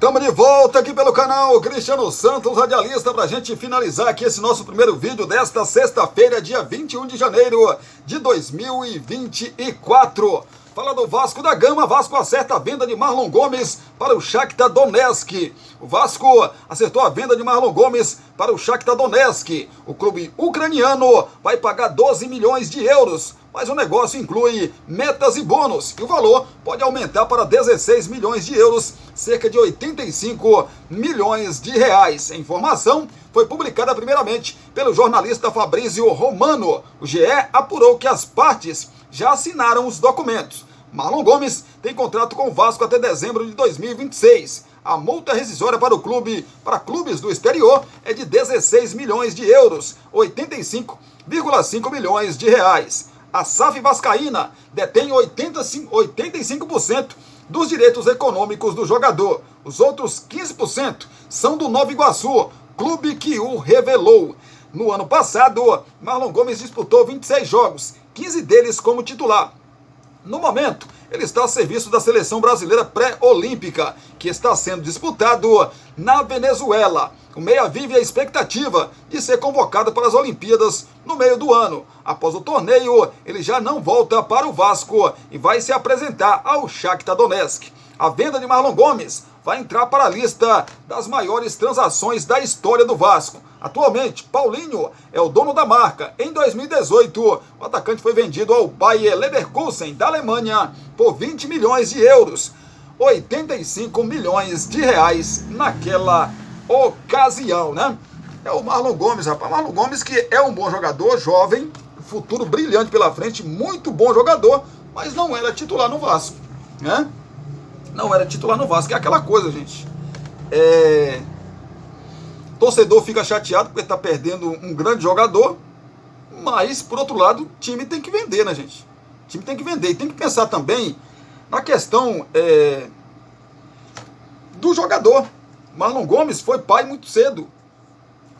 Estamos de volta aqui pelo canal Cristiano Santos, radialista, para a gente finalizar aqui esse nosso primeiro vídeo desta sexta-feira, dia 21 de janeiro de 2024. Fala do Vasco da Gama. Vasco acerta a venda de Marlon Gomes para o Shakhtar Donetsk. O Vasco acertou a venda de Marlon Gomes para o Shakhtar Donetsk. O clube ucraniano vai pagar 12 milhões de euros, mas o negócio inclui metas e bônus, e o valor pode aumentar para 16 milhões de euros, cerca de 85 milhões de reais. A informação foi publicada primeiramente pelo jornalista Fabrício Romano. O GE apurou que as partes já assinaram os documentos. Marlon Gomes tem contrato com o Vasco até dezembro de 2026. A multa rescisória para clubes do exterior é de 16 milhões de euros, 85,5 milhões de reais. A SAF Vascaína detém 85% dos direitos econômicos do jogador. Os outros 15% são do Nova Iguaçu, clube que o revelou. No ano passado, Marlon Gomes disputou 26 jogos, 15 deles como titular. No momento, ele está a serviço da seleção brasileira pré-olímpica, que está sendo disputado na Venezuela. O meia vive a expectativa de ser convocado para as Olimpíadas no meio do ano. Após o torneio, ele já não volta para o Vasco e vai se apresentar ao Shakhtar Donetsk. A venda de Marlon Gomes vai entrar para a lista das maiores transações da história do Vasco. Atualmente, Paulinho é o dono da marca. Em 2018, o atacante foi vendido ao Bayer Leverkusen da Alemanha por 20 milhões de euros, 85 milhões de reais naquela ocasião, né? É o Marlon Gomes, rapaz. Marlon Gomes, que é um bom jogador, jovem, futuro brilhante pela frente, muito bom jogador, mas não era titular no Vasco, né? Não era titular no Vasco. É aquela coisa, gente. Torcedor fica chateado porque está perdendo um grande jogador, mas, por outro lado, o time tem que vender, né, gente? O time tem que vender. E tem que pensar também na questão do jogador. Marlon Gomes foi pai muito cedo.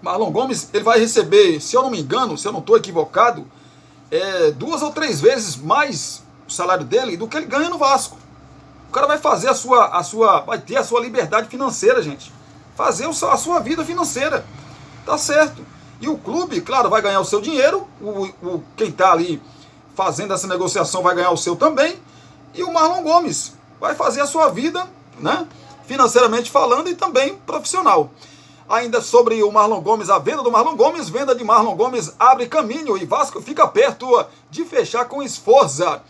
Marlon Gomes, ele vai receber, se eu não me engano, se eu não estou equivocado, 2 ou 3 vezes mais o salário dele do que ele ganha no Vasco. O cara vai fazer vai ter a sua liberdade financeira, gente. Fazer a sua vida financeira. Tá certo. E o clube, claro, vai ganhar o seu dinheiro. Quem está ali fazendo essa negociação vai ganhar o seu também. E o Marlon Gomes vai fazer a sua vida, né, financeiramente falando, e também profissional. Ainda sobre o Marlon Gomes, a venda do Marlon Gomes, venda de Marlon Gomes abre caminho e Vasco fica perto de fechar com Sforza.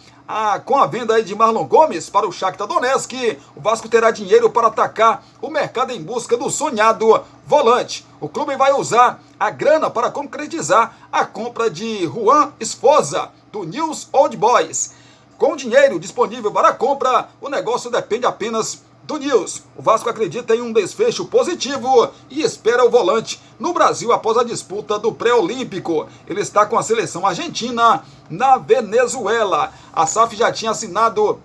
Com a venda aí de Marlon Gomes para o Shakhtar Donetsk, o Vasco terá dinheiro para atacar o mercado em busca do sonhado volante. O clube vai usar a grana para concretizar a compra de Juan Sforza, do Newell's Old Boys. Com dinheiro disponível para a compra, o negócio depende apenas do Newell's. O Vasco acredita em um desfecho positivo e espera o volante no Brasil após a disputa do pré-olímpico. Ele está com a seleção argentina na Venezuela. A SAF já tinha assinado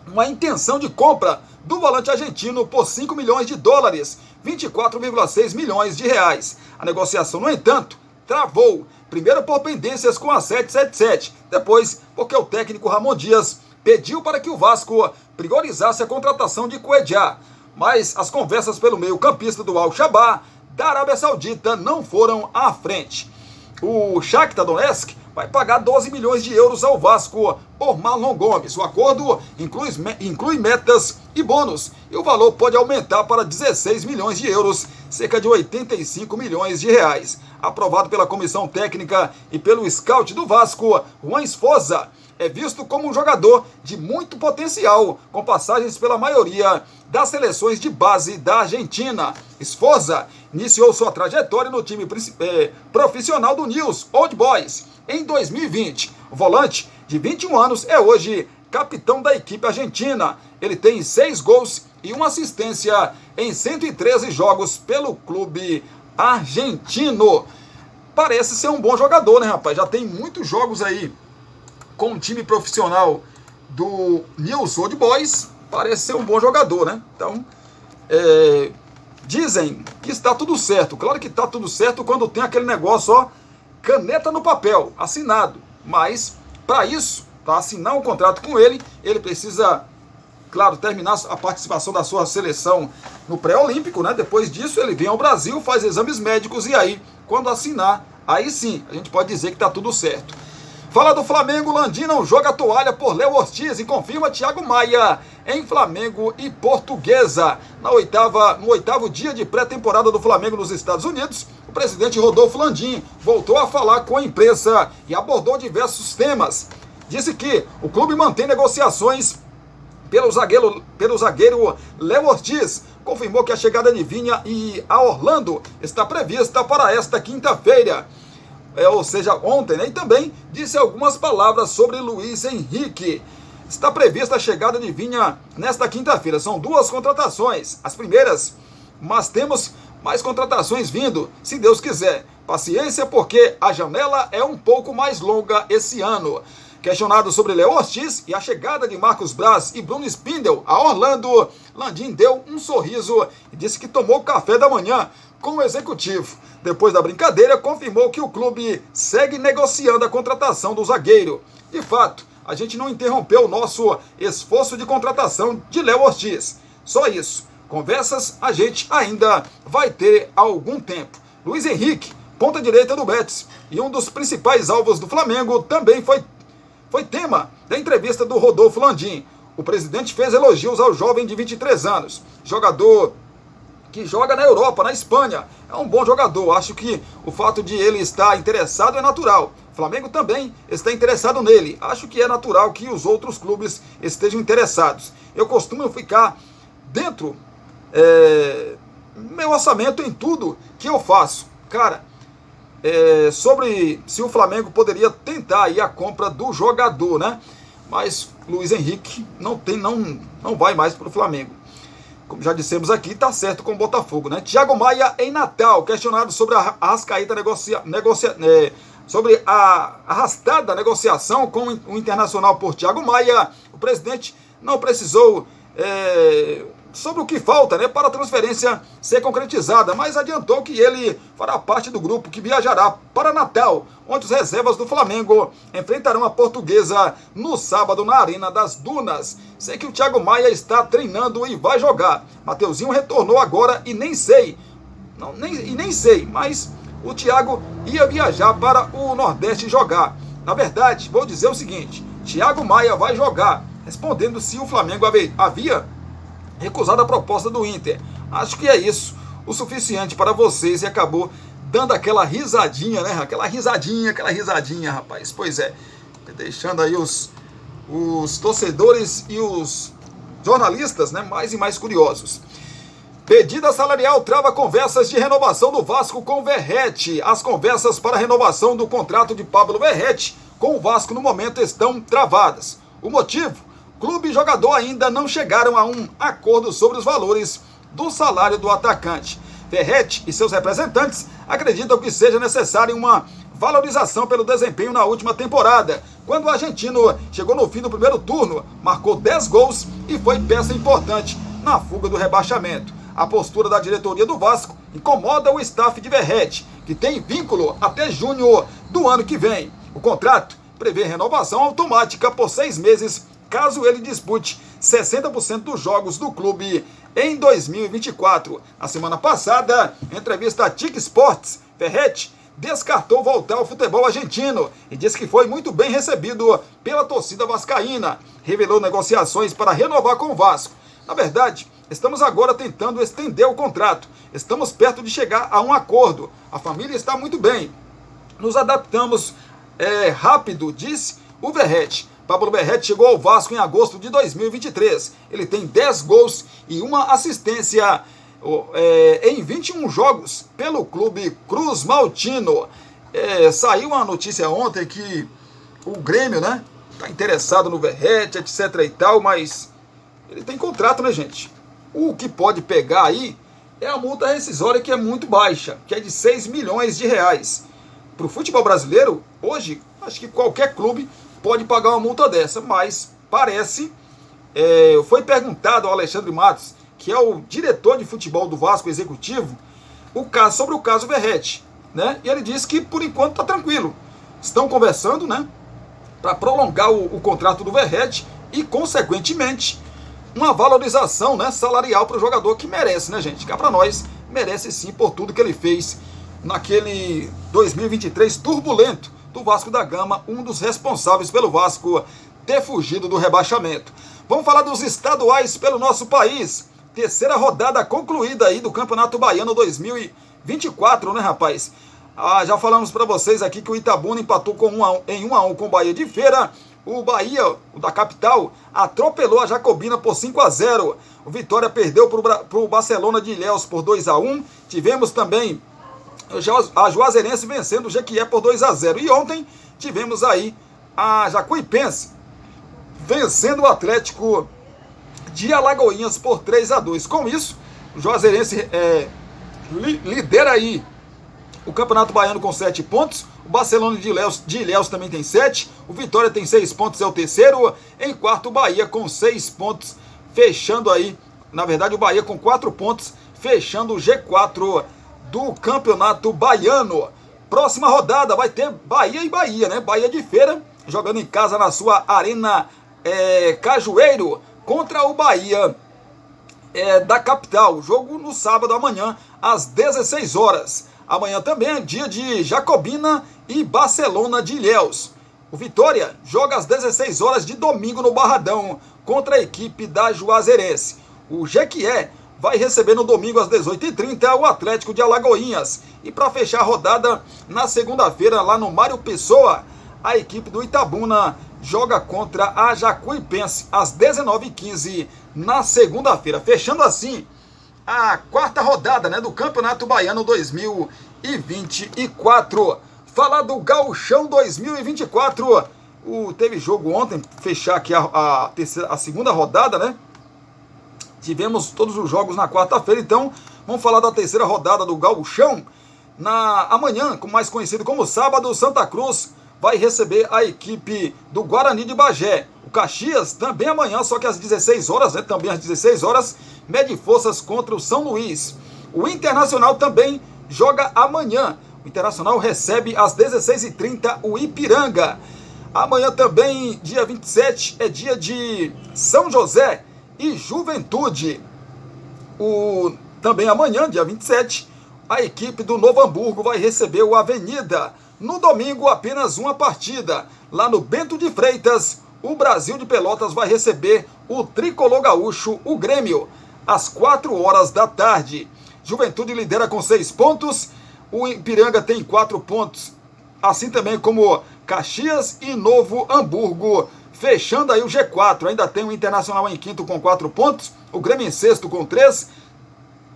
uma intenção de compra do volante argentino por 5 milhões de dólares, 24,6 milhões de reais. A negociação, no entanto, travou. Primeiro por pendências com a 777, depois porque o técnico Ramon Dias pediu para que o Vasco priorizasse a contratação de Cuejá, mas as conversas pelo meio-campista do Al-Shabaab da Arábia Saudita não foram à frente. O Shakhtar Donetsk vai pagar 12 milhões de euros ao Vasco por Marlon Gomes. O acordo inclui metas e bônus, e o valor pode aumentar para 16 milhões de euros, cerca de 85 milhões de reais. Aprovado pela comissão técnica e pelo scout do Vasco, Juan Sforza é visto como um jogador de muito potencial, com passagens pela maioria das seleções de base da Argentina. Sforza iniciou sua trajetória no time profissional do Newell's Old Boys em 2020. O volante, de 21 anos, é hoje capitão da equipe argentina. Ele tem 6 gols e 1 assistência em 113 jogos pelo clube argentino. Parece ser um bom jogador, né, rapaz? Já tem muitos jogos aí com o time profissional do Newell's Old Boys. Parece ser um bom jogador, né? Então, dizem que está tudo certo. Claro que está tudo certo quando tem aquele negócio, ó, caneta no papel, assinado. Mas, para isso, para assinar um contrato com ele, ele precisa claro, terminar a participação da sua seleção no pré-olímpico, né? Depois disso ele vem ao Brasil, faz exames médicos e aí, quando assinar, aí sim, a gente pode dizer que está tudo certo. Fala do Flamengo, Landim não joga a toalha por Léo Ortiz e confirma Thiago Maia em Flamengo e Portuguesa. No oitavo dia de pré-temporada do Flamengo nos Estados Unidos, o presidente Rodolfo Landim voltou a falar com a imprensa e abordou diversos temas. Disse que o clube mantém negociações pelo zagueiro Léo Ortiz. Confirmou que a chegada de Vinha a Orlando está prevista para esta quinta-feira. Ou seja, ontem, né? E também disse algumas palavras sobre Luiz Henrique. Está prevista a chegada de Vinha nesta quinta-feira. São 2 contratações, as primeiras, mas temos mais contratações vindo, se Deus quiser. Paciência, porque a janela é um pouco mais longa esse ano. Questionado sobre Léo Ortiz e a chegada de Marcos Braz e Bruno Spindel a Orlando, Landim deu um sorriso e disse que tomou café da manhã com o executivo. Depois da brincadeira, confirmou que o clube segue negociando a contratação do zagueiro. De fato, a gente não interrompeu o nosso esforço de contratação de Léo Ortiz. Só isso. Conversas a gente ainda vai ter há algum tempo. Luiz Henrique, ponta direita do Betis, e um dos principais alvos do Flamengo, também foi tema da entrevista do Rodolfo Landim. O presidente fez elogios ao jovem de 23 anos, jogador que joga na Europa, na Espanha. É um bom jogador. Acho que o fato de ele estar interessado é natural. O Flamengo também está interessado nele. Acho que é natural que os outros clubes estejam interessados. Eu costumo ficar dentro meu orçamento em tudo que eu faço. Cara, sobre se o Flamengo poderia tentar aí a compra do jogador, né? Mas Luiz Henrique não vai mais para o Flamengo. Como já dissemos aqui, está certo com o Botafogo, né? Thiago Maia em Natal, questionado sobre a Arrascaeta sobre a arrastada negociação com o Internacional por Thiago Maia, o presidente não precisou sobre o que falta, né, para a transferência ser concretizada, mas adiantou que ele fará parte do grupo que viajará para Natal, onde os reservas do Flamengo enfrentarão a Portuguesa no sábado na Arena das Dunas. Sei que o Thiago Maia está treinando e vai jogar. Mateuzinho retornou agora e nem sei, mas o Thiago ia viajar para o Nordeste jogar. Na verdade, vou dizer o seguinte, Thiago Maia vai jogar, respondendo se o Flamengo havia recusado a proposta do Inter. Acho que é isso o suficiente para vocês e acabou dando aquela risadinha, né? Aquela risadinha, rapaz. Pois é, deixando aí os torcedores e os jornalistas, né, mais e mais curiosos. Pedida salarial trava conversas de renovação do Vasco com o Verratti. As conversas para a renovação do contrato de Pablo Verratti com o Vasco no momento estão travadas. O motivo? Clube e jogador ainda não chegaram a um acordo sobre os valores do salário do atacante. Verratti e seus representantes acreditam que seja necessária uma valorização pelo desempenho na última temporada, quando o argentino chegou no fim do primeiro turno, marcou 10 gols e foi peça importante na fuga do rebaixamento. A postura da diretoria do Vasco incomoda o staff de Verratti, que tem vínculo até junho do ano que vem. O contrato prevê renovação automática por 6 meses, caso ele dispute 60% dos jogos do clube em 2024. Na semana passada, em entrevista à TIC Sports, Verratti descartou voltar ao futebol argentino e disse que foi muito bem recebido pela torcida vascaína. Revelou negociações para renovar com o Vasco. Na verdade, estamos agora tentando estender o contrato. Estamos perto de chegar a um acordo. A família está muito bem. Nos adaptamos rápido, disse o Verratti. Pablo Verratti chegou ao Vasco em agosto de 2023. Ele tem 10 gols e uma assistência em 21 jogos pelo clube Cruz Maltino. Saiu uma notícia ontem que o Grêmio, né, está interessado no Verratti, etc e tal, mas ele tem contrato, né, gente? O que pode pegar aí é a multa rescisória, que é muito baixa, que é de 6 milhões de reais. Para o futebol brasileiro, hoje, acho que qualquer clube pode pagar uma multa dessa, mas parece, foi perguntado ao Alexandre Matos, que é o diretor de futebol do Vasco executivo, sobre o caso Verratti, né? E ele disse que por enquanto está tranquilo. Estão conversando, né, para prolongar o contrato do Verratti e, consequentemente, uma valorização, né, salarial para o jogador, que merece, né, gente? Cá para nós, merece sim por tudo que ele fez naquele 2023 turbulento do Vasco da Gama, um dos responsáveis pelo Vasco ter fugido do rebaixamento. Vamos falar dos estaduais pelo nosso país. Terceira rodada concluída aí do Campeonato Baiano 2024, né, rapaz? Já falamos para vocês aqui que o Itabuna empatou em 1-1 com o Bahia de Feira. O Bahia, o da capital, atropelou a Jacobina por 5-0. O Vitória perdeu para o Barcelona de Ilhéus por 2-1. Tivemos também a Juazeirense vencendo o Jequié por 2-0. E ontem tivemos aí a Jacuipense vencendo o Atlético de Alagoinhas por 3-2. Com isso, o Juazeirense lidera aí o Campeonato Baiano com 7 pontos. O Barcelona de Ilhéus também tem 7. O Vitória tem 6 pontos, é o terceiro. Em quarto, o Bahia com 6 pontos, fechando aí. Na verdade, o Bahia com 4 pontos, fechando o G4 do Campeonato Baiano. Próxima rodada vai ter Bahia e Bahia, né? Bahia de Feira jogando em casa na sua Arena Cajueiro contra o Bahia da capital. Jogo no sábado amanhã às 16 horas. Amanhã também é dia de Jacobina e Barcelona de Ilhéus. O Vitória joga às 16 horas de domingo no Barradão contra a equipe da Juazeirense. O Jequié vai receber no domingo às 18h30 o Atlético de Alagoinhas. E para fechar a rodada, na segunda-feira lá no Mário Pessoa, a equipe do Itabuna joga contra a Jacuipense às 19h15 na segunda-feira. Fechando assim a quarta rodada, né, do Campeonato Baiano 2024. Falar do Gauchão 2024. Teve jogo ontem, fechar aqui a segunda rodada, né? Tivemos todos os jogos na quarta-feira, então vamos falar da terceira rodada do Gauchão. Amanhã, mais conhecido como sábado, o Santa Cruz vai receber a equipe do Guarani de Bagé. O Caxias também amanhã, só que às 16 horas, né? Também às 16 horas, mede forças contra o São Luís. O Internacional também joga amanhã. O Internacional recebe às 16h30 o Ipiranga. Amanhã também, dia 27, é dia de São José e Juventude. Também amanhã, dia 27, a equipe do Novo Hamburgo vai receber o Avenida. No domingo, apenas uma partida. Lá no Bento de Freitas, o Brasil de Pelotas vai receber o Tricolor Gaúcho, o Grêmio, às 4 horas da tarde. Juventude lidera com 6 pontos. O Ipiranga tem 4 pontos. Assim também como Caxias e Novo Hamburgo. Fechando aí o G4. Ainda tem o Internacional em quinto com 4 pontos. O Grêmio em sexto com 3.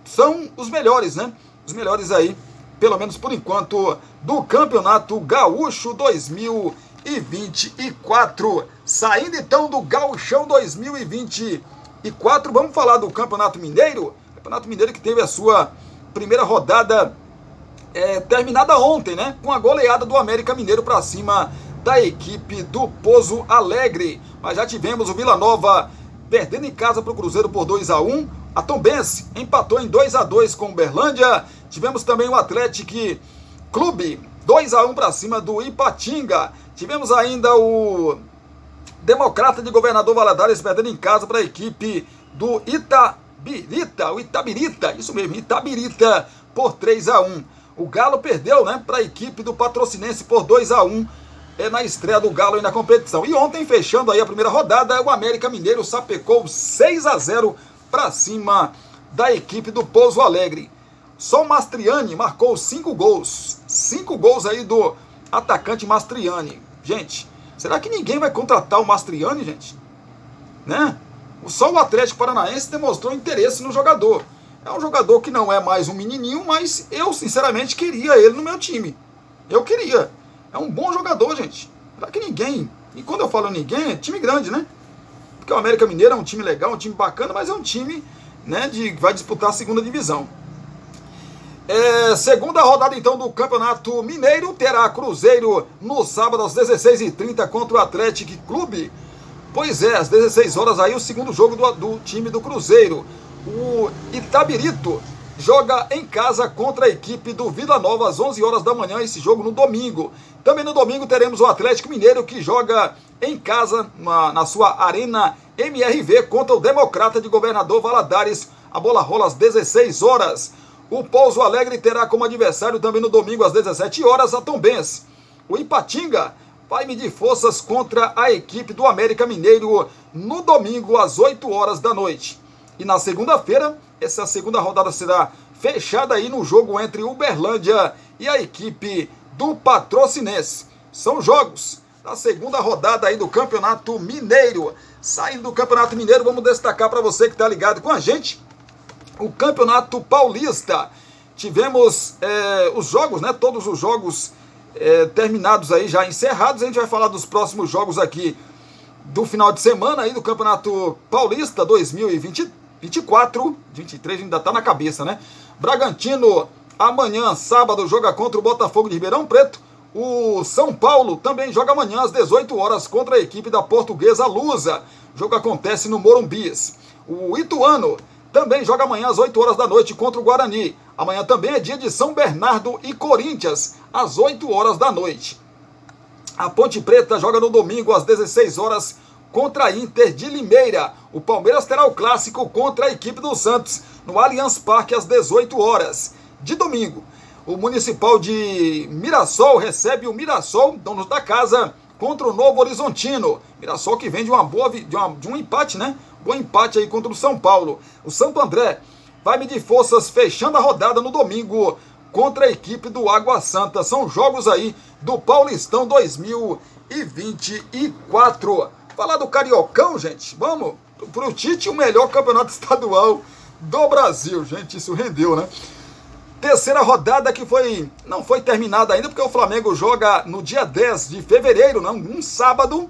São os melhores, né? Os melhores aí, pelo menos por enquanto, do Campeonato Gaúcho 2024. Saindo então do Gauchão 2024, vamos falar do Campeonato Mineiro. Campeonato Mineiro que teve a sua primeira rodada terminada ontem, né? Com a goleada do América Mineiro para cima da equipe do Pouso Alegre. Mas já tivemos o Vila Nova perdendo em casa para o Cruzeiro por 2-1. A Tombense empatou em 2-2 com o Uberlândia. Tivemos também o Atlético Clube 2-1 para cima do Ipatinga. Tivemos ainda o Democrata de Governador Valadares perdendo em casa para a equipe do Itabirita, isso mesmo, Itabirita por 3-1. O Galo perdeu, né, para a equipe do Patrocinense por 2-1 na estreia do Galo aí na competição. E ontem, fechando aí a primeira rodada, o América Mineiro sapecou 6-0 para cima da equipe do Pouso Alegre. Só o Mastriani marcou 5 gols. 5 gols aí do atacante Mastriani. Gente, será que ninguém vai contratar o Mastriani, gente? Né? Só o Atlético Paranaense demonstrou interesse no jogador. É um jogador que não é mais um menininho, mas eu, sinceramente, queria ele no meu time. Eu queria. É um bom jogador, gente. Será que ninguém... E quando eu falo ninguém, é time grande, né? Porque o América Mineiro é um time legal, um time bacana, mas é um time, né, que vai disputar a segunda divisão. Segunda rodada, então, do Campeonato Mineiro. Terá Cruzeiro no sábado às 16h30 contra o Atlético Clube. Pois é, às 16 horas aí o segundo jogo do time do Cruzeiro. O Itabirito joga em casa contra a equipe do Vila Nova às 11 horas da manhã, esse jogo no domingo. Também no domingo teremos o Atlético Mineiro, que joga em casa, na sua Arena MRV, contra o Democrata de Governador Valadares. A bola rola às 16 horas. O Pouso Alegre terá como adversário também no domingo às 17 horas a Tombense. O Ipatinga vai medir forças contra a equipe do América Mineiro no domingo às 8 horas da noite. E na segunda-feira, essa segunda rodada será fechada aí no jogo entre Uberlândia e a equipe do Patrocinense. São jogos da segunda rodada aí do Campeonato Mineiro. Saindo do Campeonato Mineiro, vamos destacar para você que está ligado com a gente o Campeonato Paulista. Tivemos os jogos, né? Todos os jogos terminados aí, já encerrados. A gente vai falar dos próximos jogos aqui do final de semana aí do Campeonato Paulista 2024, 23 ainda tá na cabeça, né? Bragantino amanhã, sábado, joga contra o Botafogo de Ribeirão Preto. O São Paulo também joga amanhã às 18 horas contra a equipe da Portuguesa Lusa. O jogo acontece no Morumbis. O Ituano também joga amanhã às 8 horas da noite contra o Guarani. Amanhã também é dia de São Bernardo e Corinthians, às 8 horas da noite. A Ponte Preta joga no domingo às 16 horas contra a Inter de Limeira. O Palmeiras terá o clássico contra a equipe do Santos no Allianz Parque às 18 horas. De domingo, o Municipal de Mirassol recebe o Mirassol, donos da casa, contra o Novo Horizontino. Mirassol que vem de um empate, né? Bom empate aí contra o São Paulo. O Santo André vai medir forças fechando a rodada no domingo contra a equipe do Água Santa. São jogos aí do Paulistão 2024. Falar do Cariocão, gente. Vamos pro Tite, o melhor campeonato estadual do Brasil. Gente, isso rendeu, né? Terceira rodada que não foi terminada ainda, porque o Flamengo joga no dia 10 de fevereiro, né? Um sábado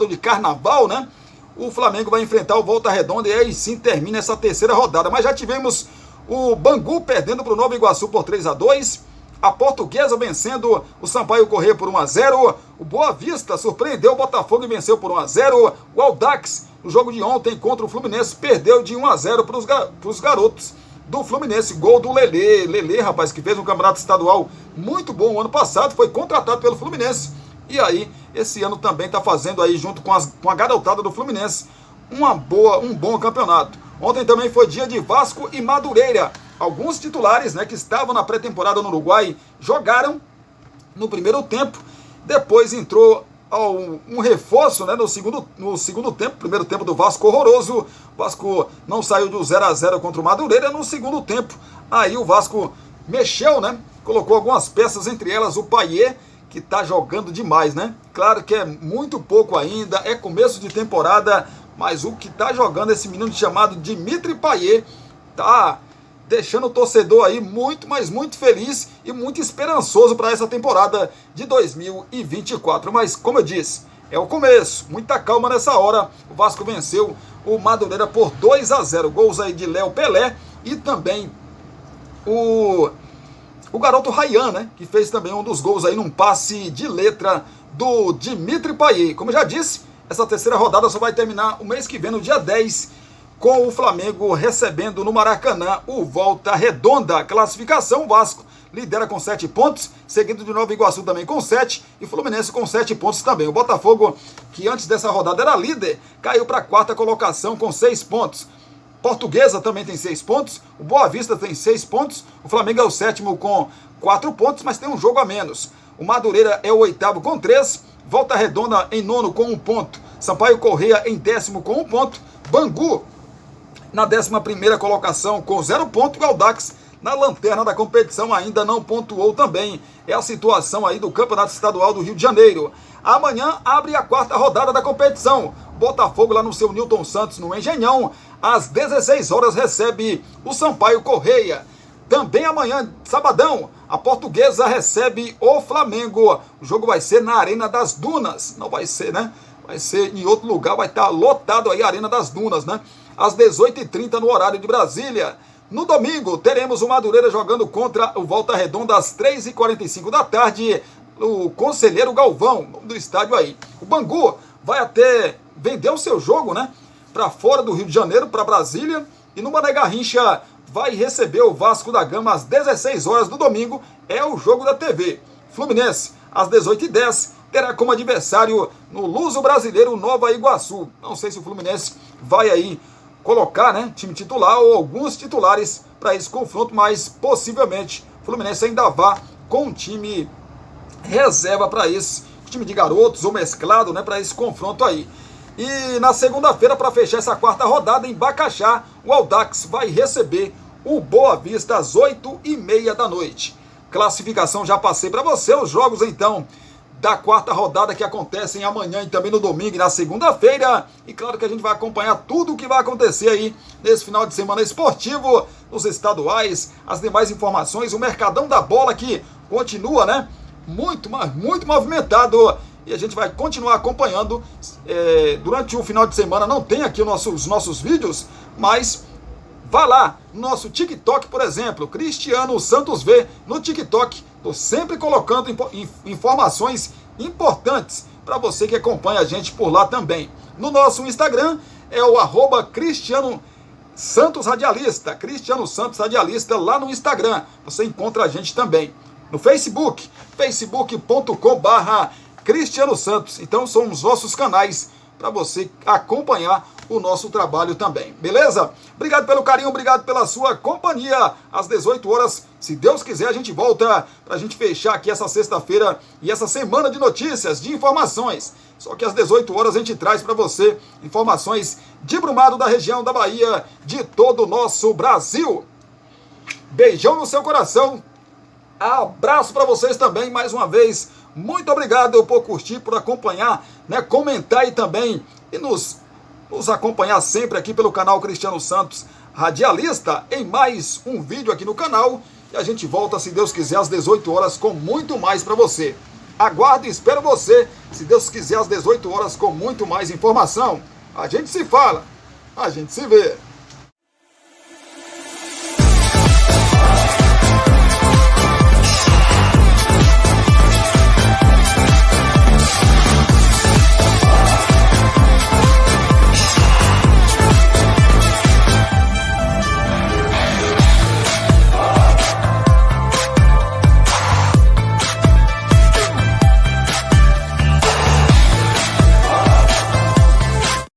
de carnaval, né? O Flamengo vai enfrentar o Volta Redonda e aí sim termina essa terceira rodada. Mas já tivemos o Bangu perdendo para o Nova Iguaçu por 3-2, a Portuguesa vencendo o Sampaio Corrêa por 1-0, o Boa Vista surpreendeu o Botafogo e venceu por 1-0, o Audax, no jogo de ontem contra o Fluminense, perdeu de 1-0 para os garotos do Fluminense. Gol do Lelê, rapaz, que fez um campeonato estadual muito bom o ano passado, foi contratado pelo Fluminense. E aí, esse ano também está fazendo aí, junto com a garotada do Fluminense, um bom campeonato. Ontem também foi dia de Vasco e Madureira. Alguns titulares, né, que estavam na pré-temporada no Uruguai jogaram no primeiro tempo. Depois entrou um reforço, né, no segundo tempo. Primeiro tempo do Vasco horroroso. O Vasco não saiu do 0-0 contra o Madureira. No segundo tempo, aí o Vasco mexeu, né? Colocou algumas peças, entre elas o Payet, que tá jogando demais, né? Claro que é muito pouco ainda, é começo de temporada, mas o que tá jogando esse menino chamado Dimitri Payet tá deixando o torcedor aí muito, mas muito feliz e muito esperançoso para essa temporada de 2024. Mas, como eu disse, é o começo, muita calma nessa hora. O Vasco venceu o Madureira por 2-0, gols aí de Léo Pelé e também o garoto Ryan, né, que fez também um dos gols aí num passe de letra do Dimitri Payet. Como eu já disse, essa terceira rodada só vai terminar o mês que vem, no dia 10, com o Flamengo recebendo no Maracanã o Volta Redonda. Classificação: o Vasco lidera com 7 pontos, seguido de Nova Iguaçu também com 7, e Fluminense com 7 pontos também. O Botafogo, que antes dessa rodada era líder, caiu para a 4ª colocação com 6 pontos. Portuguesa também tem 6 pontos, o Boa Vista tem 6 pontos, o Flamengo é o 7º com 4 pontos, mas tem um jogo a menos. O Madureira é o 8º com 3, Volta Redonda em 9º com 1 ponto, Sampaio Corrêa em 10º com 1 ponto, Bangu na 11ª colocação com 0 ponto, e o Audax na lanterna da competição ainda não pontuou também. É a situação aí do Campeonato Estadual do Rio de Janeiro. Amanhã abre a 4ª rodada da competição. Botafogo lá no seu Newton Santos, no Engenhão, às 16 horas recebe o Sampaio Corrêa. Também amanhã, sabadão, a Portuguesa recebe o Flamengo. O jogo vai ser na Arena das Dunas. Não vai ser, né? Vai ser em outro lugar, vai estar lotado aí a Arena das Dunas, né? Às 18h30 no horário de Brasília. No domingo, teremos o Madureira jogando contra o Volta Redonda às 3h45 da tarde. O Conselheiro Galvão, nome do estádio aí. O Bangu vai até vender o seu jogo, né, para fora do Rio de Janeiro, para Brasília, e no Mané Garrincha vai receber o Vasco da Gama às 16 horas do domingo. É o jogo da TV. Fluminense às 18h10, terá como adversário no Luso Brasileiro Nova Iguaçu. Não sei se o Fluminense vai aí colocar, né, time titular ou alguns titulares para esse confronto, mas possivelmente o Fluminense ainda vá com um time reserva para esse time de garotos ou mesclado, né, para esse confronto aí. E na segunda-feira, para fechar essa quarta rodada, em Bacaxá, o Audax vai receber o Boa Vista às 8h30 da noite. Classificação já passei para você, os jogos então da quarta rodada que acontecem amanhã e também no domingo e na segunda-feira. E claro que a gente vai acompanhar tudo o que vai acontecer aí nesse final de semana esportivo, nos estaduais, as demais informações, o Mercadão da Bola que continua, né, muito movimentado. E a gente vai continuar acompanhando durante o final de semana. Não tem aqui os nossos vídeos, mas vá lá no nosso TikTok, por exemplo, Cristiano Santos V, no TikTok. Estou sempre colocando informações importantes para você que acompanha a gente por lá também. No nosso Instagram é o @Cristiano Santos Radialista, Cristiano Santos Radialista lá no Instagram. Você encontra a gente também. No Facebook, facebook.com/Cristiano Santos. Então são os nossos canais para você acompanhar o nosso trabalho também, beleza? Obrigado pelo carinho, obrigado pela sua companhia. Às 18h, se Deus quiser, a gente volta para a gente fechar aqui essa sexta-feira e essa semana de notícias, de informações. Só que às 18h a gente traz para você informações de Brumado, da região da Bahia, de todo o nosso Brasil. Beijão no seu coração. Abraço para vocês também, mais uma vez. Muito obrigado por curtir, por acompanhar, né, comentar e também e nos acompanhar sempre aqui pelo canal Cristiano Santos Radialista em mais um vídeo aqui no canal. E a gente volta, se Deus quiser, às 18h com muito mais para você. Aguardo e espero você, se Deus quiser, às 18h com muito mais informação. A gente se fala, a gente se vê.